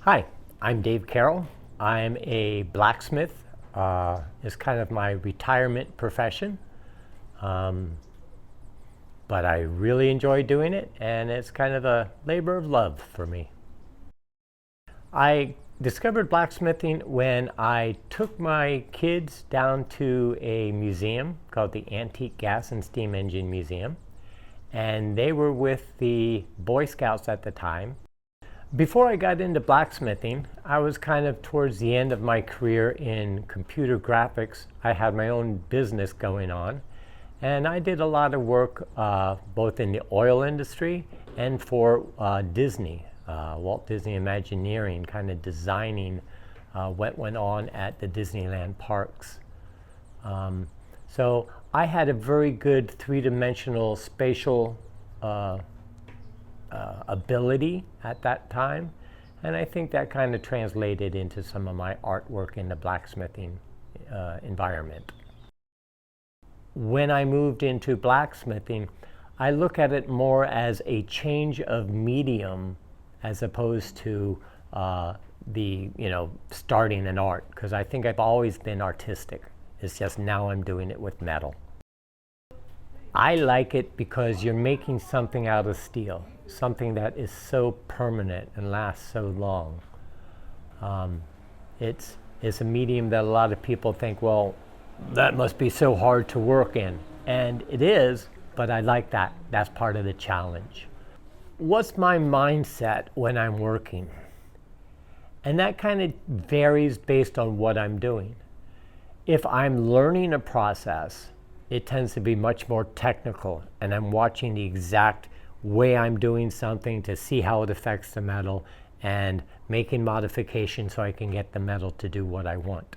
Hi, I'm Dave Carroll. I'm a blacksmith. It's kind of my retirement profession, but I really enjoy doing it, and it's kind of a labor of love for me. I discovered blacksmithing when I took my kids down to a museum called the Antique Gas and Steam Engine Museum, and they were with the Boy Scouts at the time. Before I got into blacksmithing, I was kind of towards the end of my career in computer graphics. I had my own business going on, and I did a lot of work both in the oil industry and for Disney, Walt Disney Imagineering, kind of designing what went on at the Disneyland parks. So I had a very good three-dimensional spatial ability at that time, and I think that kind of translated into some of my artwork in the blacksmithing environment. When I moved into blacksmithing, I look at it more as a change of medium as opposed to starting an art, because I think I've always been artistic. It's just now I'm doing it with metal. I like it because you're making something out of steel, something that is so permanent and lasts so long. It's a medium that a lot of people think, well, that must be so hard to work in. And it is, but I like that. That's part of the challenge. What's my mindset when I'm working? And that kind of varies based on what I'm doing. If I'm learning a process, it tends to be much more technical, and I'm watching the exact way I'm doing something to see how it affects the metal and making modifications so I can get the metal to do what I want.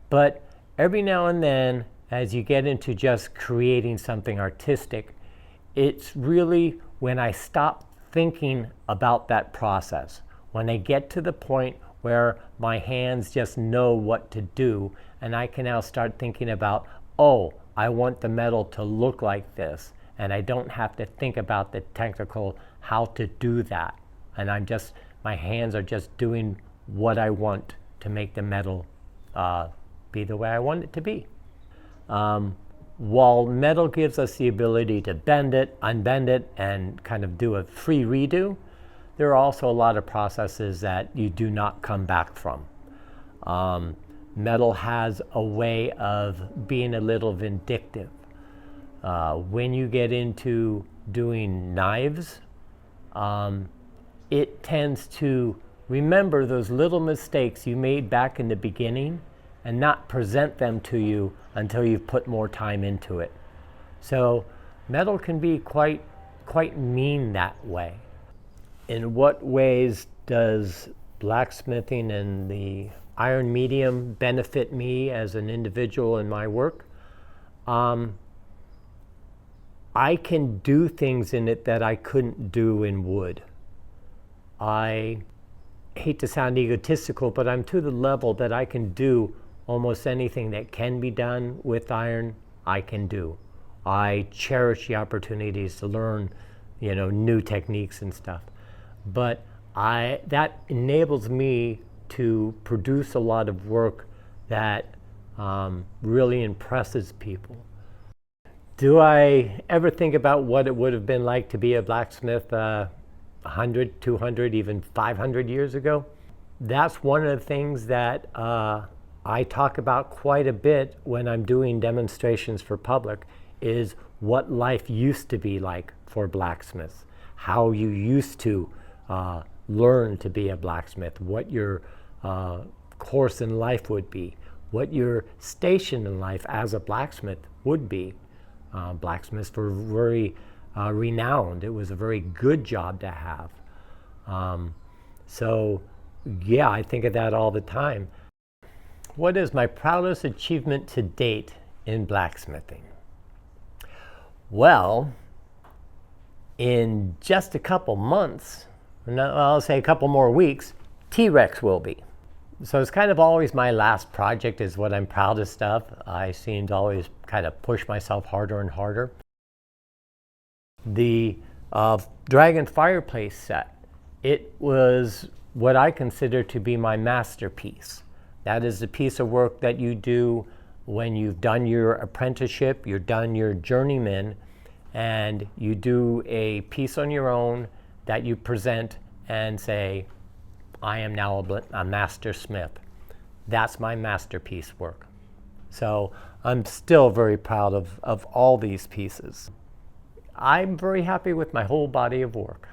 But every now and then, as you get into just creating something artistic, it's really when I stop thinking about that process, when I get to the point where my hands just know what to do, and I can now start thinking about, oh, I want the metal to look like this, and I don't have to think about the technical how to do that. And my hands are just doing what I want to make the metal be the way I want it to be. While metal gives us the ability to bend it, unbend it, and kind of do a free redo, there are also a lot of processes that you do not come back from. Metal has a way of being a little vindictive. When you get into doing knives, it tends to remember those little mistakes you made back in the beginning and not present them to you until you've put more time into it. So metal can be quite mean that way. In what ways does blacksmithing and the iron medium benefit me as an individual in my work? I can do things in it that I couldn't do in wood. I hate to sound egotistical, but I'm to the level that I can do almost anything that can be done with iron, I can do. I cherish the opportunities to learn, new techniques and stuff. But that enables me to produce a lot of work that really impresses people. Do I ever think about what it would have been like to be a blacksmith 100, 200, even 500 years ago? That's one of the things that I talk about quite a bit when I'm doing demonstrations for public, is what life used to be like for blacksmiths, how you used to learn to be a blacksmith, what your course in life would be, what your station in life as a blacksmith would be. Blacksmiths were very renowned. It was a very good job to have. So yeah, I think of that all the time. What is my proudest achievement to date in blacksmithing? Well, in just a couple months, I'll say a couple more weeks, T-Rex will be. So it's kind of always my last project is what I'm proudest of. I seem to always kind of push myself harder and harder. The Dragon fireplace set, it was what I consider to be my masterpiece. That is a piece of work that you do when you've done your apprenticeship, you've done your journeyman, and you do a piece on your own that you present and say, I am now a master smith. That's my masterpiece work. So I'm still very proud of all these pieces. I'm very happy with my whole body of work.